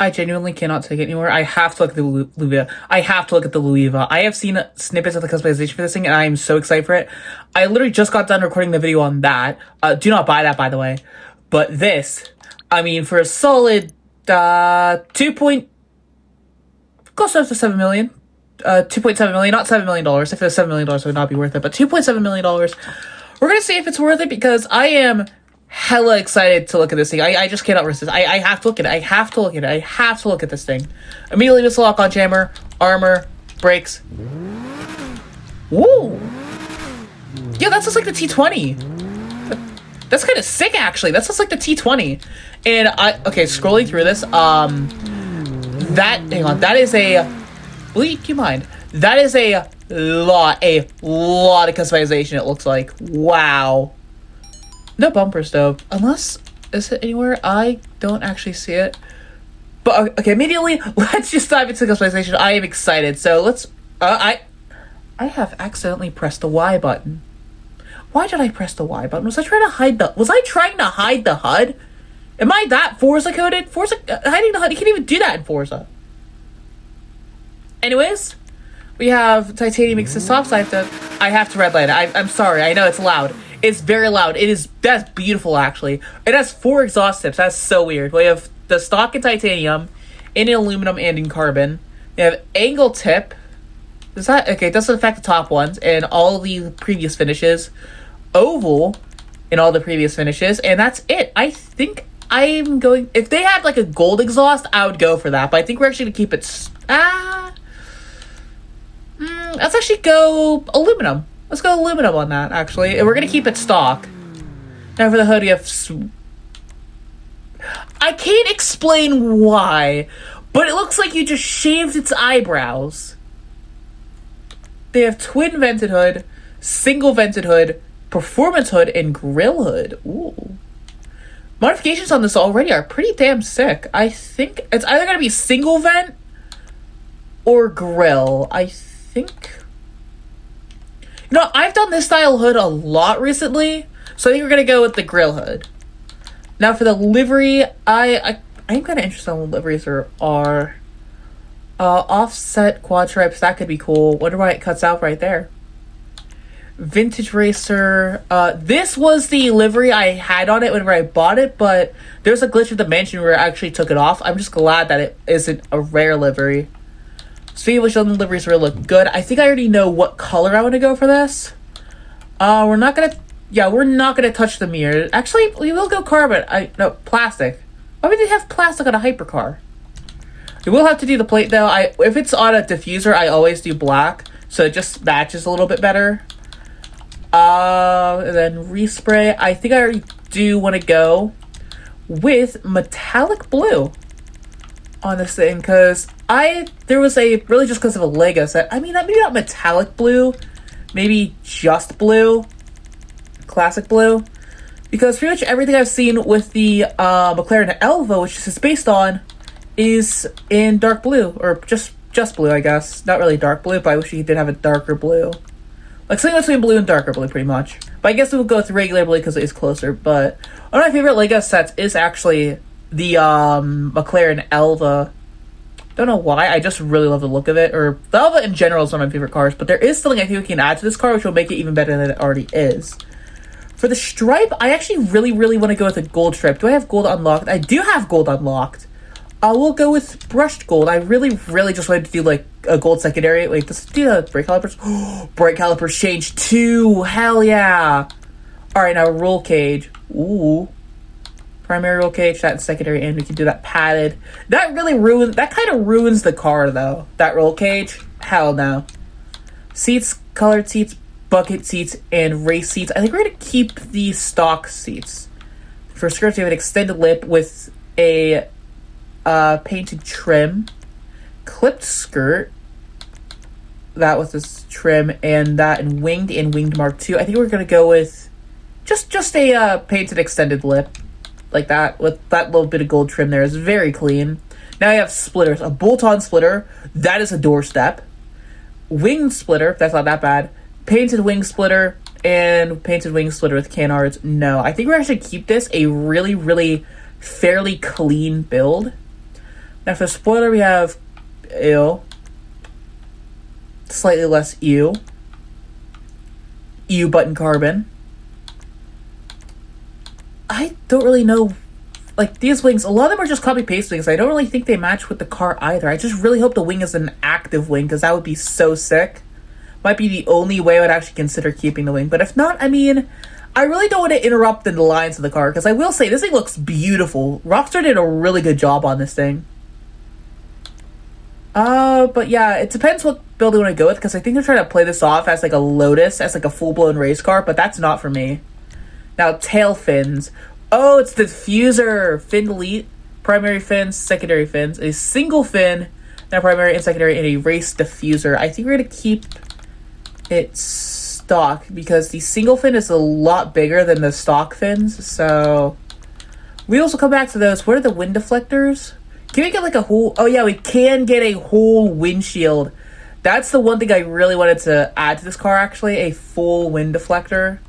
I genuinely cannot take it anymore. I have to look at the Luiva. I have to look at the Luiva. I have seen snippets of the customization for this thing, and I am so excited for it. I literally just got done recording the video on that. Do not buy that, by the way. But this, I mean, for a solid, close up to $7 million. $2.7 million, not $7 million. If it was $7 million, it would not be worth it. But $2.7 million. We're gonna see if it's worth it because I am hella excited to look at this thing. I just cannot resist. I have to look at it. I have to look at it. I have to look at this thing. Immediately missile lock on jammer, armor, brakes. Woo! Yeah, that sounds like the T20. That's kind of sick, actually. That sounds like the T20. And okay, scrolling through this, hang on, that is a, will you mind? That is a lot of customization, it looks like. Wow. No bumpers, though. Unless, is it anywhere? I don't actually see it. But, okay, immediately, let's just dive into customization. I am excited. So, let's, I have accidentally pressed the Y button. Why did I press the Y button? Was I trying to hide the HUD? Am I that Forza coded? Forza, hiding the HUD, you can't even do that in Forza. Anyways, we have titanium exist tops. I have to red light it. I'm sorry, I know it's loud. It's very loud. That's beautiful, actually. It has 4 exhaust tips. That's so weird. We have the stock in titanium, in aluminum, and in carbon. We have angle tip. Okay, it doesn't affect the top ones, and all the previous finishes. Oval in all the previous finishes, and that's it. I think I'm going, if they had like a gold exhaust, I would go for that, but I think we're actually gonna keep it, let's actually go aluminum. Let's go aluminum on that, actually. And we're gonna keep it stock. Now for the hood, we have, I can't explain why, but it looks like you just shaved its eyebrows. They have twin vented hood, single vented hood, performance hood, and grill hood. Ooh. Modifications on this already are pretty damn sick. I think it's either going to be single vent or grill. I think... You know, I've done this style hood a lot recently, so I think we're going to go with the grill hood. Now for the livery, I'm kind of interested in what liveries are. Offset quad stripes, that could be cool. Wonder why it cuts out right there. Vintage Racer. This was the livery I had on it whenever I bought it, but there's a glitch with the mansion where I actually took it off. I'm just glad that it isn't a rare livery. Speaking of which, the liveries really look good. I think I already know what color I want to go for this. We're not gonna touch the mirror. Actually, we will go carbon. No, plastic. Why would they have plastic on a hypercar? We will have to do the plate though. If it's on a diffuser, I always do black, so it just matches a little bit better. And then respray. I think I already do want to go with metallic blue on this thing, because there was really just because of a Lego set. I mean, maybe not metallic blue, maybe just blue, classic blue, because pretty much everything I've seen with the McLaren Elva, which this is based on, is in dark blue, or just blue, I guess. Not really dark blue, but I wish he did have a darker blue. Like something between blue and darker blue, pretty much. But I guess we'll go with regular blue because it is closer. But one of my favorite Lego sets is actually the McLaren Elva. Don't know why, I just really love the look of it. Or the Elva in general is one of my favorite cars. But there is something I think we can add to this car which will make it even better than it already is. For the stripe, I actually really want to go with a gold stripe. Do I have gold unlocked? I do have gold unlocked. We'll go with brushed gold. I really just wanted to do like a gold secondary. Wait, let's do the brake calipers. Brake calipers change too. Hell yeah. Alright, now roll cage. Ooh. Primary roll cage, that secondary, and we can do that padded. That kind of ruins the car though. That roll cage. Hell no. Seats, colored seats, bucket seats, and race seats. I think we're gonna keep the stock seats. For skirts, we have an extended lip with a painted trim, clipped skirt, that with this trim, and that in winged Mark II. I think we're gonna go with just a painted extended lip like that with that little bit of gold trim there. Is very clean. Now I have splitters, a bolt-on splitter, that is a doorstep, wing splitter, that's not that bad, painted wing splitter, and painted wing splitter with canards. No, I think we're actually keep this a really fairly clean build. Now for the spoiler, we have ew, slightly less ew, ew button carbon. I don't really know. Like, these wings, a lot of them are just copy-paste wings. I don't really think they match with the car either. I just really hope the wing is an active wing, because that would be so sick. Might be the only way I would actually consider keeping the wing. But if not, I mean, I really don't want to interrupt the lines of the car, because I will say, this thing looks beautiful. Rockstar did a really good job on this thing. But yeah, it depends what build they want to go with, because I think they're trying to play this off as like a Lotus, as like a full-blown race car, but that's not for me. Now, tail fins. Oh, it's the diffuser. Fin delete, primary fins, secondary fins, a single fin, now primary and secondary, and a race diffuser. I think we're going to keep it stock, because the single fin is a lot bigger than the stock fins, so wheels will come back to those. What are the wind deflectors? Can we get like a whole... Oh yeah, we can get a whole windshield. That's the one thing I really wanted to add to this car, actually. A full wind deflector.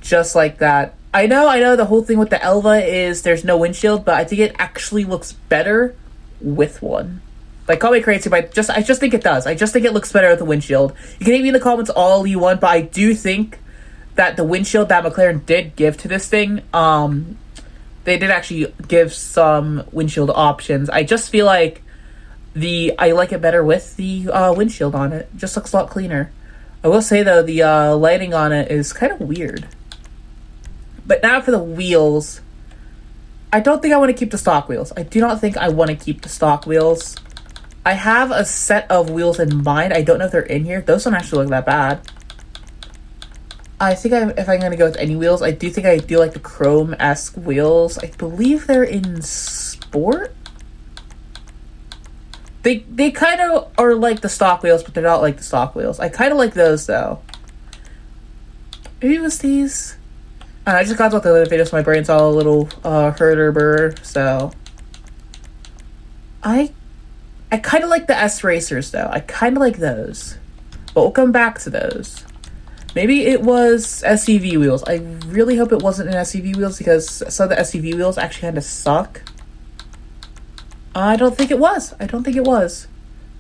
Just like that. I know the whole thing with the Elva is there's no windshield, but I think it actually looks better with one. Like, call me crazy, but I just think it does. I just think it looks better with the windshield. You can hate me in the comments all you want, but I do think that the windshield that McLaren did give to this thing, they did actually give some windshield options. I just feel like I like it better with the windshield on it. It just looks a lot cleaner. I will say, though, the lighting on it is kind of weird. But now for the wheels. I don't think I want to keep the stock wheels. I do not think I want to keep the stock wheels. I have a set of wheels in mind. I don't know if they're in here. Those don't actually look that bad. I think if I'm going to go with any wheels, I do think I do like the chrome-esque wheels. I believe they're in Sport? They kind of are like the stock wheels, but they're not like the stock wheels. I kind of like those, though. Maybe it was these... I just got to the other video, so my brain's all a little herder-burr, so... I kind of like the S-Racers, though. I kind of like those. But we'll come back to those. Maybe it was SUV wheels. I really hope it wasn't an SUV wheels, because some of the SUV wheels actually kind of suck. I don't think it was. I don't think it was.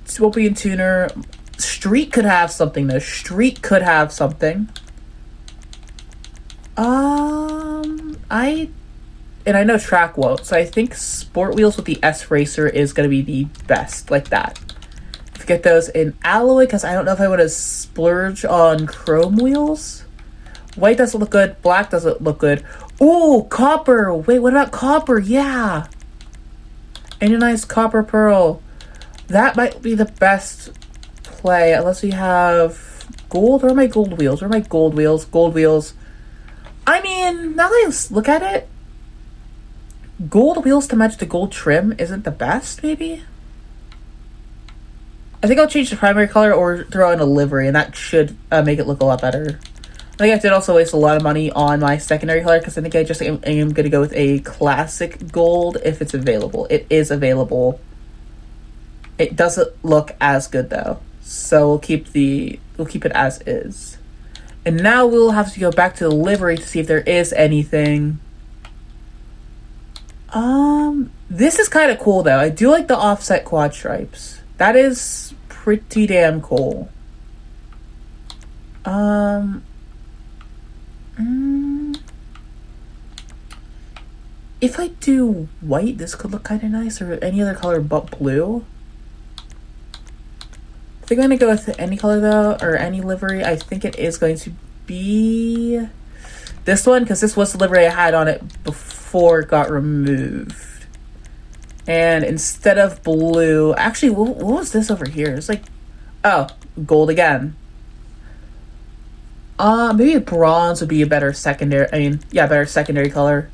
Swoopy tuner. Street could have something, though. Street could have something. I know track won't, so I think sport wheels with the S-Racer is going to be the best, like that. To get those in alloy, because I don't know if I want to splurge on chrome wheels. White doesn't look good, black doesn't look good. Ooh, copper! Wait, what about copper? Yeah! And a nice copper pearl. That might be the best play, unless we have gold. Where are my gold wheels? Where are my gold wheels? Gold wheels. I mean, now that I look at it, gold wheels to match the gold trim isn't the best, maybe? I think I'll change the primary color or throw in a livery, and that should make it look a lot better. I think I did also waste a lot of money on my secondary color, because I think I just am going to go with a classic gold if it's available. It is available. It doesn't look as good, though. So we'll keep it as is. And now we'll have to go back to the livery to see if there is anything. This is kind of cool, though. I do like the offset quad stripes. That is pretty damn cool. If I do white, this could look kind of nice, or any other color but blue. I think I'm going to go with any color, though, or any livery. I think it is going to be this one, because this was the livery I had on it before it got removed. And instead of blue, actually, what was this over here? It's like, oh, gold again. Maybe bronze would be a better secondary, better secondary color.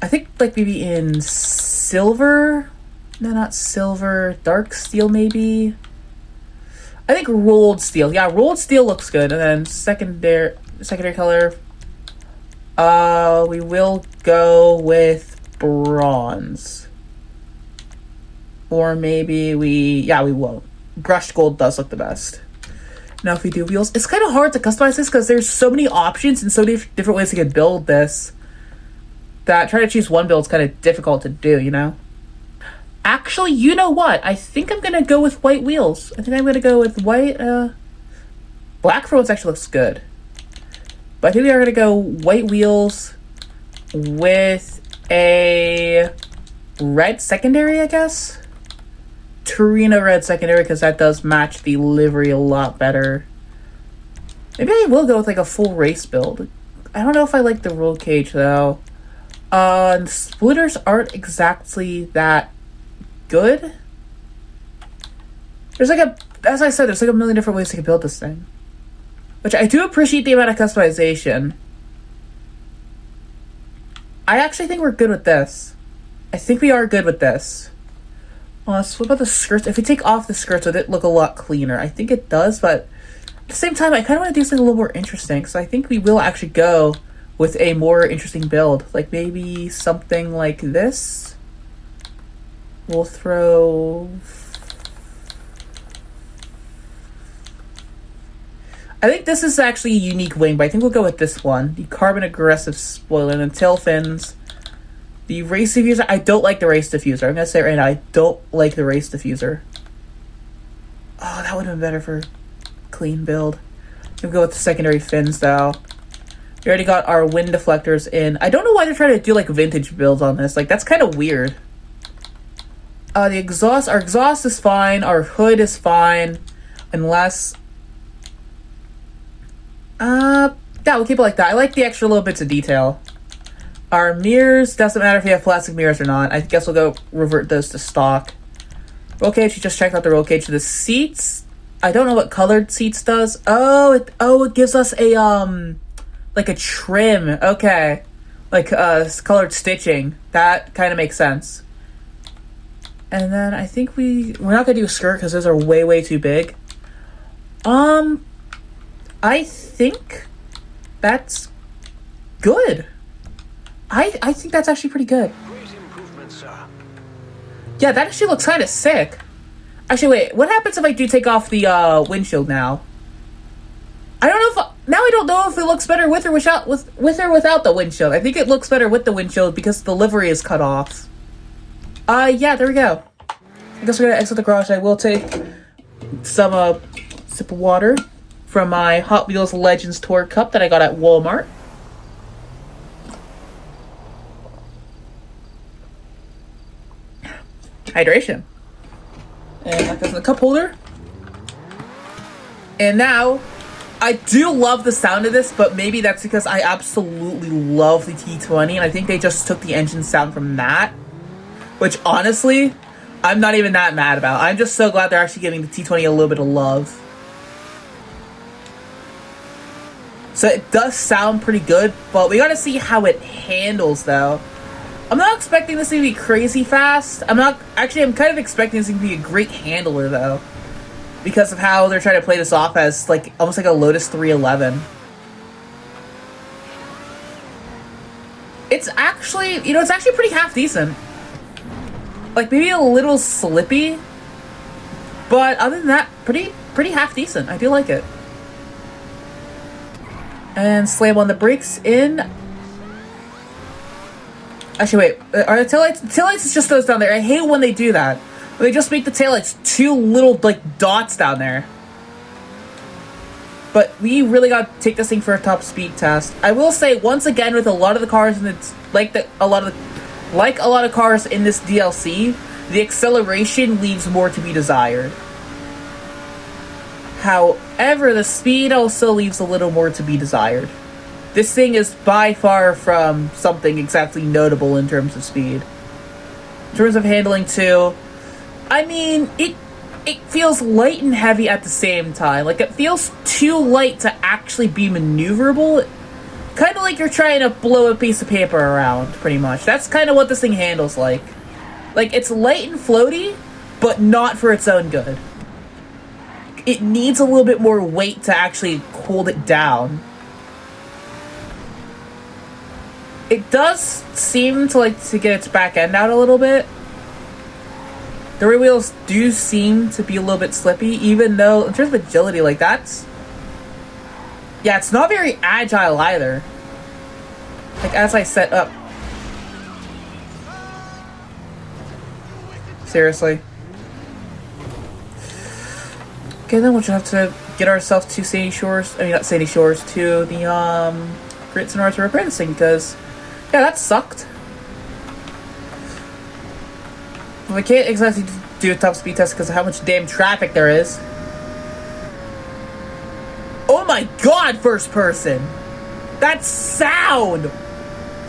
I think, like, maybe in silver? No, not silver. Dark steel, maybe? I think rolled steel. Yeah, rolled steel looks good. And then secondary color. We will go with bronze. Or maybe we won't. Brushed gold does look the best. Now if we do wheels, it's kind of hard to customize this because there's so many options and so many different ways you can build this that trying to choose one build is kind of difficult to do, you know? Actually, you know what? I think I'm gonna go with white wheels. I think I'm gonna go with white, black for once actually looks good. But I think we are gonna go white wheels with a red secondary, I guess? Torino red secondary, because that does match the livery a lot better. Maybe I will go with like a full race build. I don't know if I like the roll cage though. The splitters aren't exactly that good. There's like as I said, there's like a million different ways you can build this thing. Which I do appreciate the amount of customization. I actually think we're good with this. I think we are good with this. So what about the skirts? If we take off the skirts, would it look a lot cleaner? I think it does, but at the same time, I kind of want to do something a little more interesting. So I think we will actually go with a more interesting build. Like maybe something like this. We'll throw... I think this is actually a unique wing, but I think we'll go with this one. The carbon aggressive spoiler and the tail fins. The race diffuser. I don't like the race diffuser. I'm going to say it right now. I don't like the race diffuser. Oh, that would have been better for clean build. We'll go with the secondary fins, though. We already got our wind deflectors in. I don't know why they're trying to do, like, vintage builds on this. Like, that's kind of weird. The exhaust. Our exhaust is fine. Our hood is fine. Unless... yeah, we'll keep it like that. I like the extra little bits of detail. Our mirrors, doesn't matter if you have plastic mirrors or not. I guess we'll go revert those to stock. Roll cage, you just checked out the roll cage. The seats, I don't know what colored seats does. Oh, it gives us a, like a trim. Okay. Like, colored stitching. That kind of makes sense. And then I think we're not gonna do a skirt because those are way, way too big. I think that's good. I think that's actually pretty good. Yeah, that actually looks kind of sick. Actually, wait. What happens if I do take off the windshield now? I don't know if... Now I don't know if it looks better with or without the windshield. I think it looks better with the windshield because the livery is cut off. Yeah, there we go. I guess we're gonna exit the garage. I will take some sip of water from my Hot Wheels Legends Tour cup that I got at Walmart. Hydration. And that goes in the cup holder. And now, I do love the sound of this, but maybe that's because I absolutely love the T20, and I think they just took the engine sound from that. Which, honestly, I'm not even that mad about. I'm just so glad they're actually giving the T20 a little bit of love. So it does sound pretty good, but we gotta see how it handles, though. I'm not expecting this to be crazy fast. I'm kind of expecting this to be a great handler, though. Because of how they're trying to play this off as, like, almost like a Lotus 311. It's actually, it's actually pretty half decent. Like, maybe a little slippy. But other than that, pretty half decent. I do like it. And slam on the brakes in. Actually, wait. Are the taillights? The taillights is just those down there. I hate when they do that. They just make the taillights two little, like, dots down there. But we really got to take this thing for a top speed test. I will say, once again, with a lot of the cars in it's like a lot of cars in this DLC, the acceleration leaves more to be desired. However, the speed also leaves a little more to be desired. This thing is by far from something exactly notable in terms of speed. In terms of handling, too, I mean, it feels light and heavy at the same time. Like, it feels too light to actually be maneuverable. Kind of like you're trying to blow a piece of paper around, pretty much. That's kind of what this thing handles like. Like, it's light and floaty, but not for its own good. It needs a little bit more weight to actually hold it down. It does seem to like to get its back end out a little bit. The rear wheels do seem to be a little bit slippy, even though, in terms of agility, like, that's... Yeah, it's not very agile either. Like, as I set up. Seriously. Okay, then we'll just have to get ourselves to Sandy Shores. I mean, not Sandy Shores, to the Great Sonoran to repair this thing, because yeah, that sucked. But we can't exactly do a top speed test because of how much damn traffic there is. Oh my god, first person! That sound!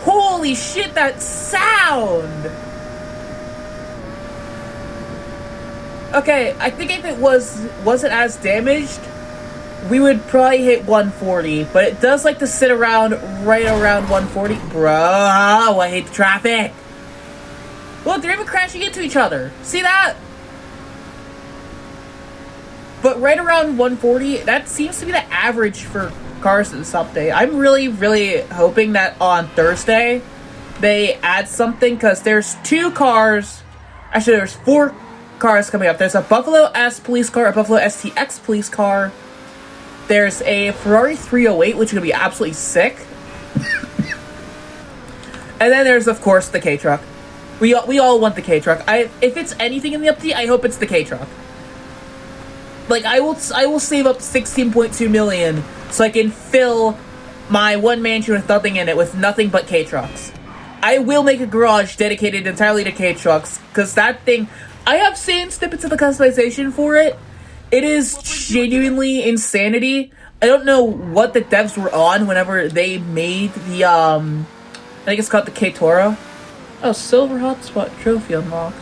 Holy shit, that sound! Okay, I think if it wasn't as damaged, we would probably hit 140, but it does like to sit around right around 140. Bro, I hate the traffic. Look, they're even crashing into each other. See that? But right around 140, that seems to be the average for cars in this update. I'm really, really hoping that on Thursday they add something, because there's 2 cars. Actually, there's 4 cars coming up. There's a Buffalo S police car, a Buffalo STX police car. There's a Ferrari 308, which is going to be absolutely sick. And then there's, of course, the K-Truck. We all want the K-Truck. If it's anything in the update, I hope it's the K-Truck. Like, I will save up 16.2 million so I can fill my one mansion with nothing in it, with nothing but K-Trucks. I will make a garage dedicated entirely to K-Trucks, because that thing, I have seen snippets of the customization for it. It is genuinely insanity. I don't know what the devs were on whenever they made the, I think it's called the K-Toro. Oh, silver hotspot trophy unlocked.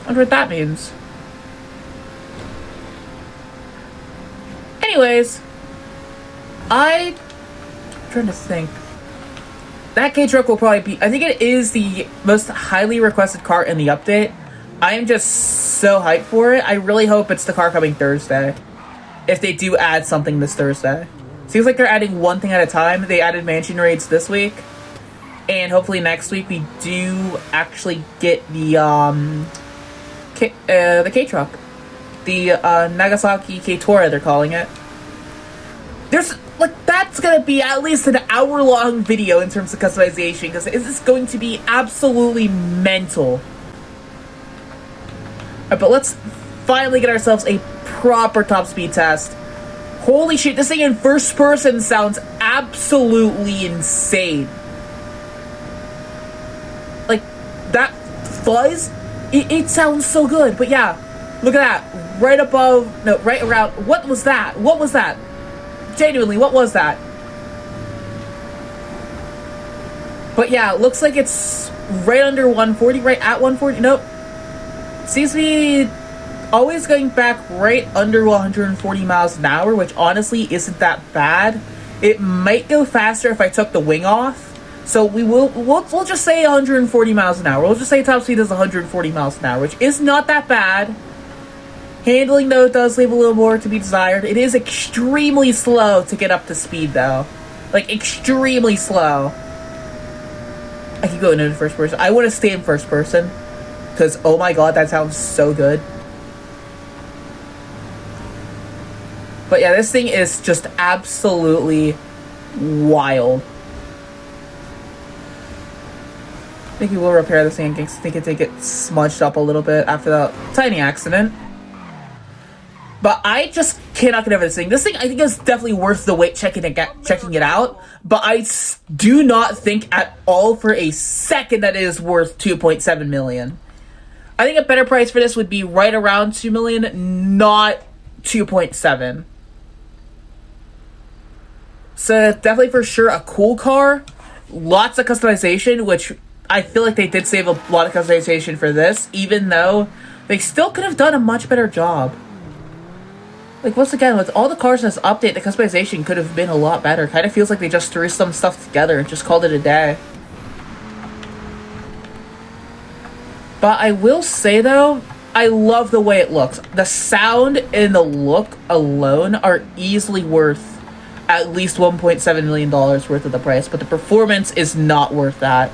I wonder what that means. Anyways, I'm trying to think. That K-Truck will probably be, I think it is the most highly requested car in the update. I am just so hyped for it. I really hope it's the car coming Thursday. If they do add something this Thursday. Seems like they're adding one thing at a time. They added mansion raids this week. And hopefully next week we do actually get the K-Truck. The Nagasaki K-Tora, they're calling it. There's, like, that's gonna be at least an hour-long video in terms of customization, because this is going to be absolutely mental. Alright, but let's finally get ourselves a proper top speed test. Holy shit, this thing in first person sounds absolutely insane. Like, that fuzz, it sounds so good. But yeah, look at that. Right above, no, right around, what was that? What was that? Genuinely, what was that? But yeah, looks like it's right under 140, right at 140. Nope. Seems to be always going back right under 140 miles an hour, which honestly isn't that bad. It might go faster if I took the wing off. So we'll just say 140 miles an hour. We'll just say top speed is 140 miles an hour, which is not that bad. Handling, though, does leave a little more to be desired. It is extremely slow to get up to speed, though. Like, extremely slow. I keep going into first person. I want to stay in first person. Because, oh my god, that sounds so good. But yeah, this thing is just absolutely wild. I think we will repair this thing. I think it did get smudged up a little bit after that tiny accident. But I just cannot get over this thing. This thing, I think, is definitely worth the wait checking it out. But I do not think at all for a second that it is worth 2.7 million. I think a better price for this would be right around 2 million, not 2.7. So definitely for sure a cool car. Lots of customization, which I feel like they did save a lot of customization for this, even though they still could have done a much better job. Like, once again, with all the cars in this update, the customization could have been a lot better. Kind of feels like they just threw some stuff together and just called it a day. But I will say, though, I love the way it looks. The sound and the look alone are easily worth at least $1.7 million worth of the price, but the performance is not worth that.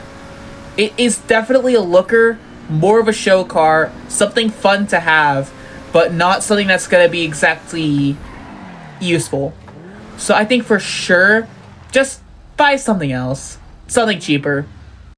It is definitely a looker, more of a show car, something fun to have, but not something that's going to be exactly useful. So I think for sure, just buy something else. Something cheaper.